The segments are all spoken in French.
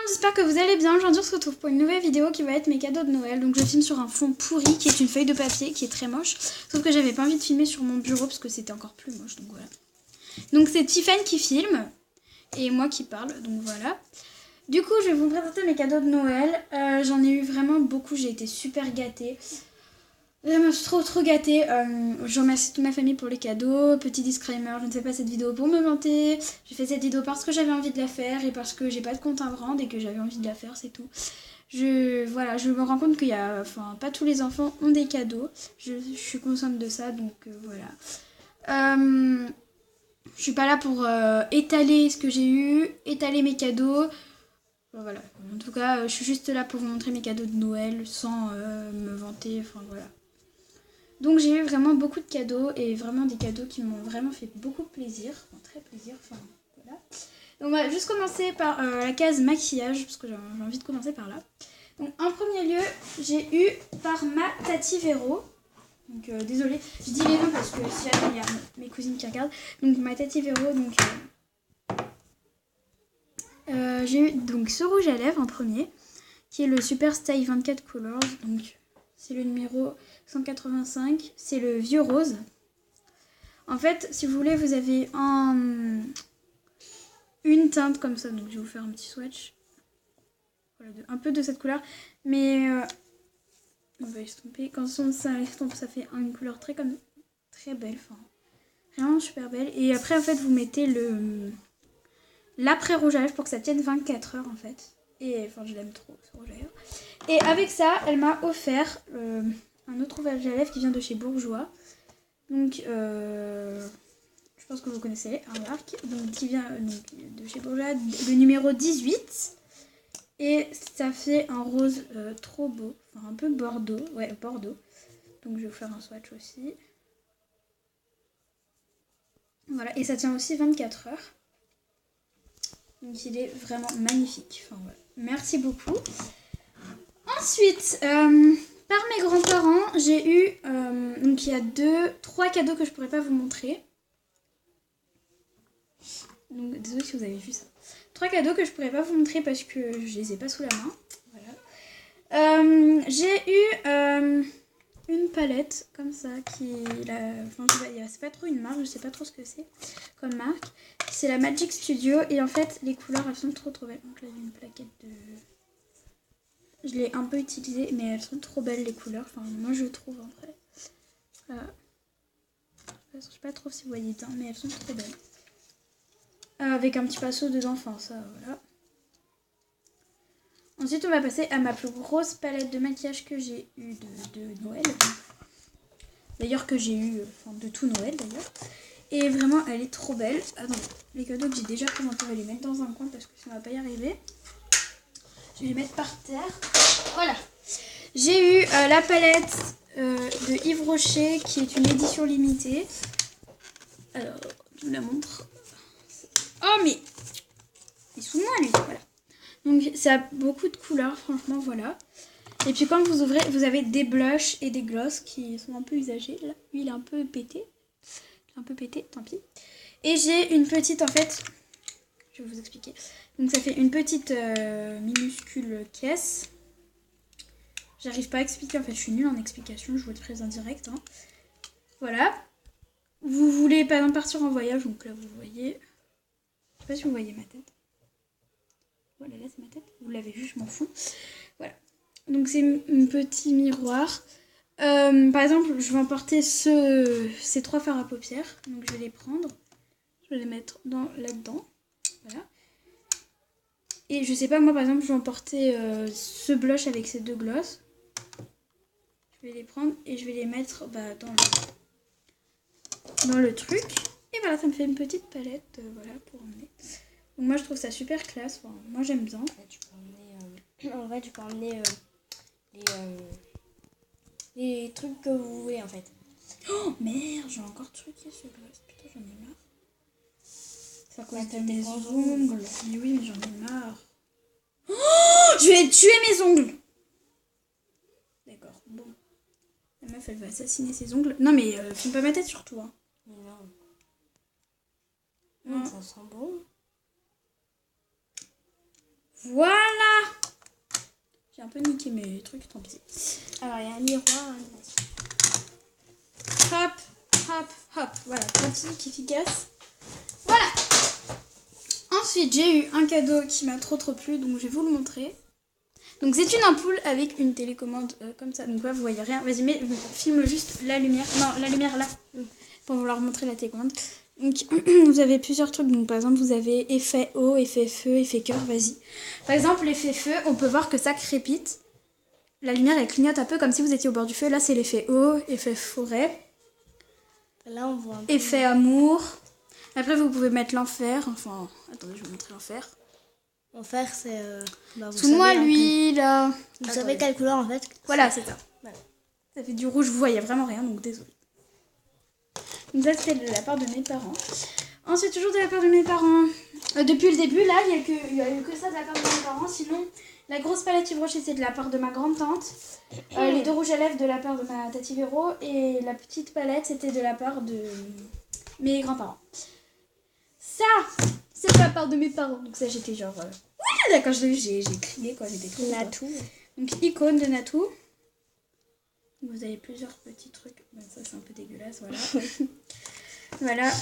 j'espère que vous allez bien. Aujourd'hui on se retrouve pour une nouvelle vidéo qui va être mes cadeaux de Noël. Donc je filme sur un fond pourri qui est une feuille de papier qui est très moche. Sauf que j'avais pas envie de filmer sur mon bureau parce que c'était encore plus moche, donc voilà. Donc c'est Tiffany qui filme et moi qui parle, donc voilà. Du coup je vais vous présenter mes cadeaux de Noël. J'en ai eu vraiment beaucoup, j'ai été super gâtée. Je me suis trop gâtée. Je remercie toute ma famille pour les cadeaux. Petit disclaimer, je ne fais pas cette vidéo pour me vanter. J'ai fait cette vidéo parce que j'avais envie de la faire et parce que j'ai pas de compte à rendre et que j'avais envie de la faire, c'est tout. Voilà, je me rends compte qu'il y a, pas tous les enfants ont des cadeaux. Je suis consciente de ça, donc voilà. Je suis pas là pour étaler ce que j'ai eu, étaler mes cadeaux. Voilà. En tout cas, je suis juste là pour vous montrer mes cadeaux de Noël sans me vanter. Enfin voilà. Donc j'ai eu vraiment beaucoup de cadeaux et vraiment des cadeaux qui m'ont vraiment fait beaucoup plaisir, très plaisir, enfin voilà. Donc on va juste commencer par la case maquillage parce que j'ai envie de commencer par là. Donc en premier lieu, j'ai eu par ma Tati Véro. Donc désolée, je dis les noms parce que si jamais il y a mes cousines qui regardent. Donc ma Tati Véro, donc j'ai eu donc ce rouge à lèvres en premier, qui est le Super Style 24 Colors, donc c'est le numéro 185, c'est le vieux rose. En fait, si vous voulez, vous avez une teinte comme ça, donc je vais vous faire un petit swatch. Voilà, un peu de cette couleur, mais on va estomper. Quand ça estompe, ça fait une couleur très belle, enfin vraiment super belle. Et après, en fait, vous mettez l'après rouge à lèvres pour que ça tienne 24 heures en fait. Et enfin, je l'aime trop ce rouge à lèvres. Et avec ça, elle m'a offert un autre rouge à lèvres qui vient de chez Bourjois. Donc, je pense que vous connaissez la marque. Donc, qui vient de chez Bourjois, le numéro 18. Et ça fait un rose trop beau. Enfin, un peu bordeaux. Ouais, bordeaux. Donc, je vais vous faire un swatch aussi. Voilà, et ça tient aussi 24 heures. Donc, il est vraiment magnifique. Enfin, voilà. Merci beaucoup. Ensuite, par mes grands-parents, j'ai eu, donc il y a 3 cadeaux que je pourrais pas vous montrer. Donc désolée si vous avez vu ça. 3 cadeaux que je pourrais pas vous montrer parce que je les ai pas sous la main. Voilà. J'ai eu une palette comme ça qui est c'est pas trop une marque, je sais pas trop ce que c'est comme marque. C'est la Magic Studio et en fait les couleurs elles sont trop belles. Donc là j'ai une plaquette de... Je l'ai un peu utilisée, mais elles sont trop belles les couleurs. Enfin, moi je trouve en vrai. Voilà. Je sais pas trop si vous voyez bien, mais elles sont trop belles. Avec un petit pinceau dedans, enfin ça, voilà. Ensuite, on va passer à ma plus grosse palette de maquillage que j'ai eu de Noël. D'ailleurs, que j'ai eu de tout Noël d'ailleurs. Et vraiment, elle est trop belle. Attends, les cadeaux que j'ai déjà pris, on va les mettre dans un coin parce que ça va pas y arriver. Je vais les mettre par terre. Voilà. J'ai eu la palette de Yves Rocher qui est une édition limitée. Alors, je vous la montre. Oh mais il est sous moi lui. Voilà. Donc ça a beaucoup de couleurs, franchement, voilà. Et puis quand vous ouvrez, vous avez des blushs et des glosses qui sont un peu usagés. Là, lui il est un peu pété. Tant pis. Et j'ai une petite, en fait, je vais vous expliquer. Donc ça fait une petite minuscule caisse. J'arrive pas à expliquer, en fait, je suis nulle en explication, je vous le présente en direct. Hein. Voilà. Vous voulez, par exemple, partir en voyage, donc là, vous voyez... Je sais pas si vous voyez ma tête. Voilà, là, c'est ma tête. Vous l'avez vu, je m'en fous. Voilà. Donc c'est un petit miroir. Par exemple, je vais emporter ces 3 fards à paupières. Donc je vais les prendre. Je vais les mettre là-dedans. Voilà. Et je sais pas, moi par exemple, je vais emporter ce blush avec ces 2 glosses. Je vais les prendre et je vais les mettre dans le truc. Et voilà, ça me fait une petite palette voilà, pour emmener. Donc moi je trouve ça super classe. Enfin, moi j'aime bien. En vrai, tu peux emmener les trucs que vous voulez en fait. Oh merde, j'ai encore truqué ce gloss. Putain, j'en ai marre. Ça cause de mes ongles. Mais oui, mais j'en ai marre. Oh, je vais tuer mes ongles. D'accord, bon. La meuf, elle va assassiner ses ongles. Non, mais filme pas ma tête surtout. Hein. Mais non. Ça sent bon. Voilà. un peu niqué mes trucs, tant pis. Alors, il y a un miroir. Hop, hop, hop. Voilà, pratique, efficace. Voilà. Ensuite, j'ai eu un cadeau qui m'a trop plu, donc je vais vous le montrer. Donc c'est une ampoule avec une télécommande comme ça. Donc là, vous voyez rien. Vas-y, mais filme juste la lumière. Non, la lumière là. Pour vous leur montrer la télécommande. Donc vous avez plusieurs trucs. Donc par exemple, vous avez effet eau, effet feu, effet cœur. Vas-y. Par exemple, l'effet feu, on peut voir que ça crépite. La lumière, elle clignote un peu comme si vous étiez au bord du feu. Là, c'est l'effet eau, effet forêt. Là, on voit un peu. Effet amour. Après, vous pouvez mettre l'enfer. Enfin, attendez, je vais vous montrer l'enfer. L'enfer, c'est... Sous-moi lui, là. Vous savez quelle couleur, en fait? Voilà, c'est ça. Voilà. Ça fait du rouge, vous voyez vraiment rien, donc désolé. Donc ça, c'était de la part de mes parents. Ensuite, toujours de la part de mes parents. Depuis le début, là, il y a eu que ça de la part de mes parents. Sinon, la grosse palette Yves Rocher, c'est de la part de ma grande-tante. Les 2 rouges à lèvres de la part de ma tati Véro. Et la petite palette, c'était de la part de mes grands-parents. Ça, c'est de la part de mes parents. Donc ça, j'étais genre... Oui, d'accord, j'ai crié, quoi. J'étais trop contente. Natou. Donc, icône de Natou. Vous avez plusieurs petits trucs. Ben, ça, c'est un peu dégueulasse, voilà. Voilà.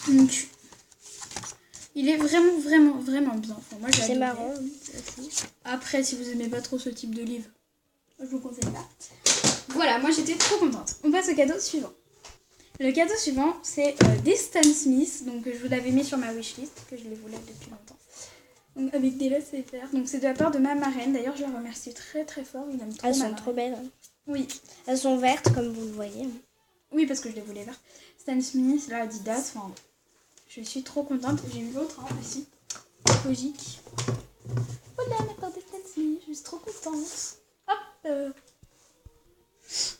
Donc, il est vraiment, vraiment, vraiment bien. Enfin, moi, C'est marrant. Après, si vous aimez pas trop ce type de livre, je vous conseille pas. Voilà, moi, j'étais trop contente. On passe au cadeau suivant. Le cadeau suivant, c'est des Stan Smith. Donc, je vous l'avais mis sur ma wishlist, que je les voulais depuis longtemps. Donc, avec des laces faire. Donc, c'est de la part de ma marraine. D'ailleurs, je la remercie très, très fort. Il aime trop. Elles sont trop belles. Hein. Oui. Elles sont vertes, comme vous le voyez. Oui, parce que je les voulais vertes. Stan Smith, là, Adidas. Enfin, je suis trop contente. J'ai eu l'autre aussi. Logique. Voilà, la part de Stan Smith. Je suis trop contente. Hop.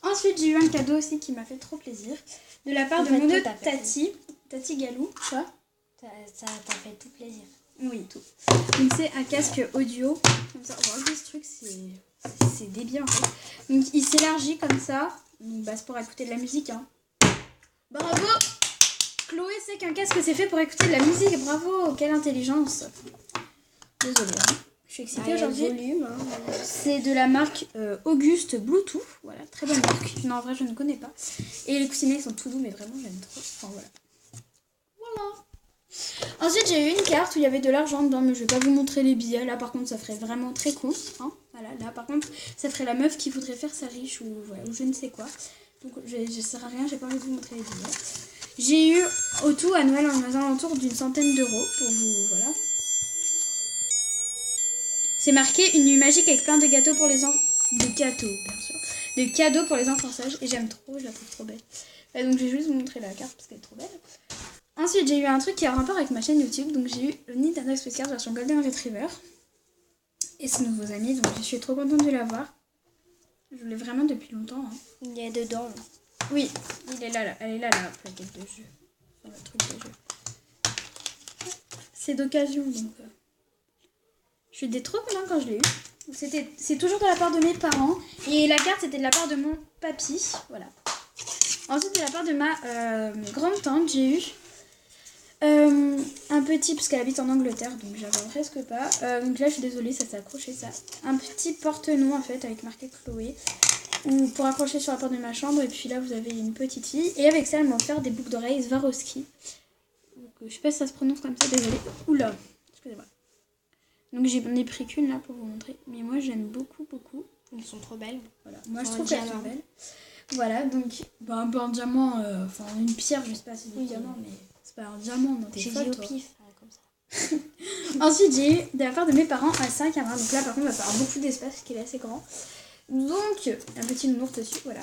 Ensuite, j'ai eu un cadeau aussi qui m'a fait trop plaisir. De la part de mon autre Tati Galou. Quoi? Ça t'a fait tout plaisir. Oui, tout. Donc, c'est un casque audio. Comme ça, on va ce truc, c'est débile en fait. Donc, il s'élargit comme ça. Donc, bah, c'est pour écouter de la musique. Hein. Bravo! Chloé sait qu'un casque c'est fait pour écouter de la musique. Bravo! Quelle intelligence! Désolée. Hein. Je suis excitée aujourd'hui. C'est de la marque Auguste Bluetooth. Voilà, très bonne marque. Non, en vrai, je ne connais pas. Et les coussinets sont tout doux, mais vraiment, j'aime trop. Enfin, voilà. Voilà. Ensuite, j'ai eu une carte où il y avait de l'argent dedans, mais je vais pas vous montrer les billets. Là, par contre, ça ferait vraiment très con. Hein, voilà, là, par contre, ça ferait la meuf qui voudrait faire sa riche ou, voilà, ou je ne sais quoi. Donc, je sers à rien, j'ai pas envie de vous montrer les billets. J'ai eu au tout à Noël aux alentours d'une centaine d'euros pour vous, voilà. C'est marqué une nuit magique avec plein de gâteaux pour les enfants. De gâteaux, bien sûr. De cadeaux pour les enfants sages. Et j'aime trop, je la trouve trop belle. Et donc, je vais juste vous montrer la carte parce qu'elle est trop belle. Ensuite, j'ai eu un truc qui a un rapport avec ma chaîne YouTube. Donc, j'ai eu le Nintendo Express Card version Golden Retriever. Et ses nouveaux amis. Donc, je suis trop contente de l'avoir. Je voulais vraiment depuis longtemps. Hein. Il est dedans. Oui, il est là. Elle est là, la plaquette de jeu. Enfin, le truc de jeu. C'est d'occasion, donc... Je suis trop contente quand je l'ai eu. C'est toujours de la part de mes parents. Et la carte, c'était de la part de mon papy. Voilà. Ensuite, de la part de ma grande-tante, j'ai eu... un petit, parce qu'elle habite en Angleterre, donc j'avais presque pas. Donc là, je suis désolée, ça s'est accroché, ça. Un petit porte-nom, en fait, avec marqué Chloé. Ou pour accrocher sur la porte de ma chambre. Et puis là, vous avez une petite fille. Et avec ça, elle m'a offert des boucles d'oreilles Swarovski. Donc, je sais pas si ça se prononce comme ça, désolée. Oula, excusez-moi. Donc j'en ai pris qu'une là pour vous montrer. Mais moi, j'aime beaucoup, beaucoup. Elles sont trop belles. Voilà. Moi, je trouve qu'elles sont belles. Voilà, donc, bah, un peu un diamant, enfin, une pierre, je sais pas si c'est du diamant, mais... C'est pas un diamant dans tes photos. J'ai dit au pif, comme ça. Ensuite, j'ai eu de la part de mes parents un 5 à main. Donc là, par contre, on va faire beaucoup d'espace parce qu'il est assez grand. Donc, un petit nounours dessus, voilà.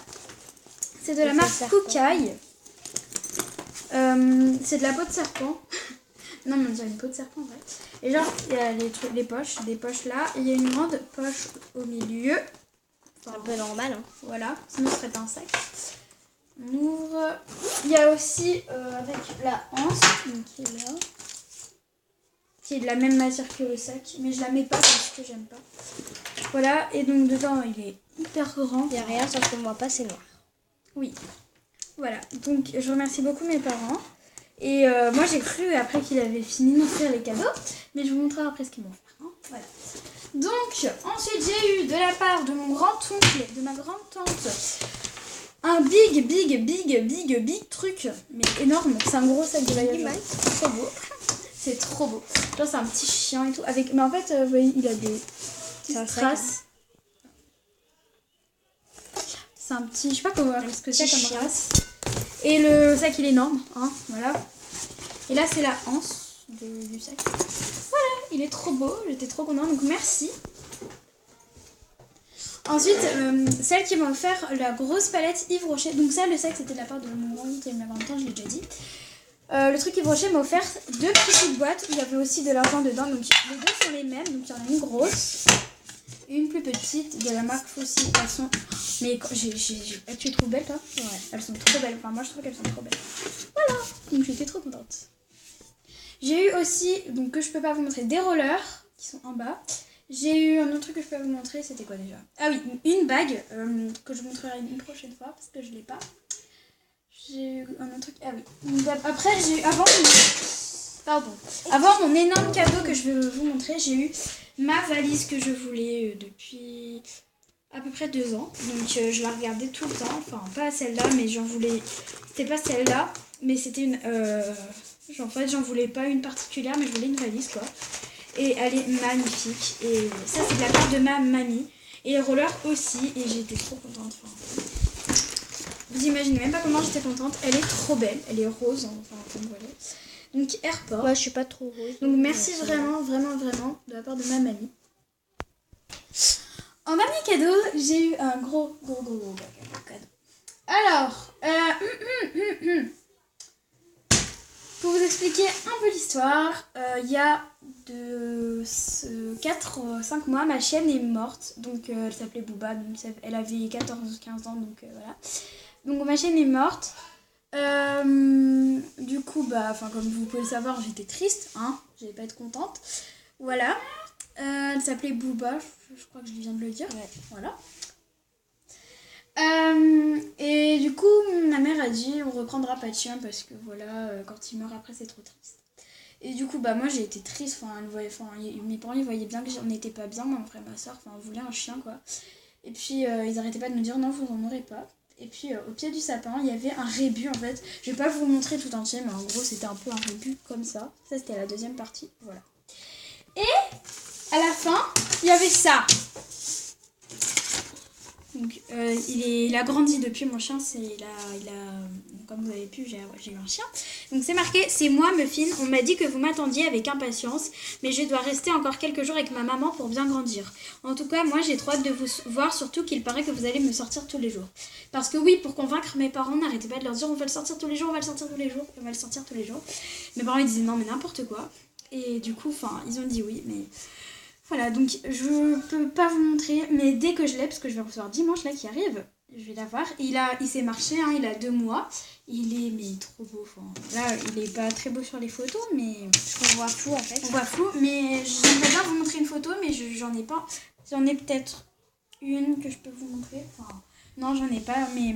C'est de la marque Kukai. C'est de la peau de serpent. Non, mais on dirait une peau de serpent, en vrai. Et genre, il y a les poches, des poches là. Et il y a une grande poche au milieu. Enfin, un peu normal, hein. Voilà, sinon ce serait pas un sac. On ouvre. Il y a aussi avec la hanse qui est là, qui est de la même matière que le sac, mais je la mets pas parce que j'aime pas. Voilà, et donc dedans il est hyper grand. Il n'y a rien, sauf que moi pas, c'est noir. Oui. Voilà, donc je remercie beaucoup mes parents. Et moi j'ai cru après qu'il avait fini d'offrir les cadeaux, mais je vous montrerai après ce qu'ils m'ont offert. Hein. Voilà. Donc, ensuite, j'ai eu de la part de mon grand-oncle, de ma grande-tante, un big truc, mais énorme. C'est un gros sac de voyage. C'est trop beau. C'est trop beau. Genre, c'est un petit chien et tout. Avec... Mais en fait, vous voyez, il a des petites traces. C'est un petit... Je sais pas comment ce que c'est comme race. Et le sac, il est énorme. Hein, voilà. Et là, c'est la anse du sac. Voilà, il est trop beau. J'étais trop contente. Donc, merci. Ensuite, celle qui m'a offert la grosse palette Yves Rocher. Donc ça, le sac, c'était de la part de mon grand-oncle et de ma grand-tante, je l'ai déjà dit. Le truc Yves Rocher m'a offert 2 petites boîtes. Il y avait aussi de l'argent dedans. Donc les deux sont les mêmes. Donc il y en a une grosse et une plus petite de la marque Fossil. Elles sont... Mais tu les trouves belles, toi? Ouais. Elles sont trop belles. Enfin, moi, je trouve qu'elles sont trop belles. Voilà. Donc j'étais trop contente. J'ai eu aussi, donc que je peux pas vous montrer, des rollers qui sont en bas. J'ai eu un autre truc que je peux vous montrer, c'était quoi déjà? Ah oui, une bague que je montrerai une prochaine fois parce que je l'ai pas. J'ai eu un autre truc, ah oui. Après, j'ai eu, avant mon énorme cadeau que je vais vous montrer, j'ai eu ma valise que je voulais depuis à peu près 2 ans. Donc je la regardais tout le temps, enfin pas celle-là, mais j'en voulais, c'était pas celle-là, mais c'était une, en fait j'en voulais pas une particulière, mais je voulais une valise quoi. Et elle est magnifique. Et ça, c'est de la part de ma mamie. Et les rollers aussi. Et j'étais trop contente. Enfin, vous imaginez même pas comment j'étais contente. Elle est trop belle. Elle est rose. Enfin, comme vous voyez. Donc, Airport. Ouais, je suis pas trop rose. Donc, merci vraiment de la part de ma mamie. En dernier cadeau, j'ai eu un gros cadeau. Alors, pour vous expliquer un peu l'histoire, il y a 4-5 mois, ma chienne est morte. Donc elle s'appelait Booba, donc elle avait 14-15 ans, donc voilà. Donc ma chienne est morte. Du coup, comme vous pouvez le savoir, j'étais triste, hein, j'allais pas être contente. Voilà. Elle s'appelait Booba, je crois que je viens de le dire. Ouais. Voilà. Et du coup, ma mère a dit on reprendra pas de chien parce que voilà, quand il meurt après c'est trop triste. Et du coup, moi j'ai été triste, mes parents ils voyaient bien que on n'était pas bien, mon frère et ma soeur, on voulait un chien quoi. Et puis ils arrêtaient pas de nous dire non, vous en aurez pas. Et puis au pied du sapin, il y avait un rébut en fait. Je vais pas vous montrer tout entier, mais en gros c'était un peu un rébut comme ça. Ça c'était la deuxième partie, voilà. Et à la fin, il y avait ça. Donc il a grandi depuis, mon chien, comme vous avez pu, j'ai eu un chien. Donc c'est marqué, c'est moi Muffin, on m'a dit que vous m'attendiez avec impatience, mais je dois rester encore quelques jours avec ma maman pour bien grandir. En tout cas, moi j'ai trop hâte de vous voir, surtout qu'il paraît que vous allez me sortir tous les jours. Parce que oui, pour convaincre mes parents, n'arrêtez pas de leur dire on va le sortir tous les jours, on va le sortir tous les jours, on va le sortir tous les jours. Mes parents ils disaient non mais n'importe quoi. Et du coup, ils ont dit oui, mais... Voilà, donc je peux pas vous montrer, mais dès que je l'ai, parce que je vais recevoir dimanche là qui arrive, je vais l'avoir. Il s'est marché, hein, il a 2 mois. Il est trop beau. Là, il est pas très beau sur les photos, mais on voit flou en fait. On voit flou, mais j'aimerais bien vous montrer une photo, mais j'en ai pas. J'en ai peut-être une que je peux vous montrer. Non, j'en ai pas, mais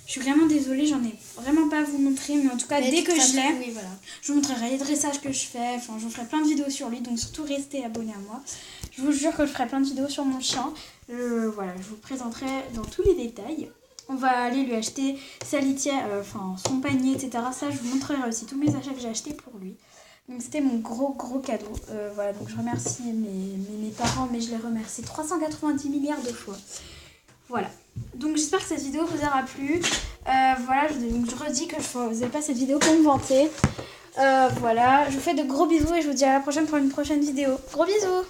je suis vraiment désolée, j'en ai vraiment pas à vous montrer, mais en tout cas, dès que je l'ai, oui, voilà. Je vous montrerai les dressages que je fais, je vous ferai plein de vidéos sur lui, donc surtout restez abonnés à moi. Je vous jure que je ferai plein de vidéos sur mon chien. Voilà, je vous présenterai dans tous les détails. On va aller lui acheter sa litière, son panier, etc. Ça, je vous montrerai aussi tous mes achats que j'ai achetés pour lui. Donc c'était mon gros cadeau. Voilà, donc je remercie mes parents, mais je les remercie 390 milliards de fois. Voilà. Donc j'espère que cette vidéo vous aura plu. Voilà, je redis que je ne faisais pas cette vidéo pour me vanter. Voilà, je vous fais de gros bisous et je vous dis à la prochaine pour une prochaine vidéo. Gros bisous!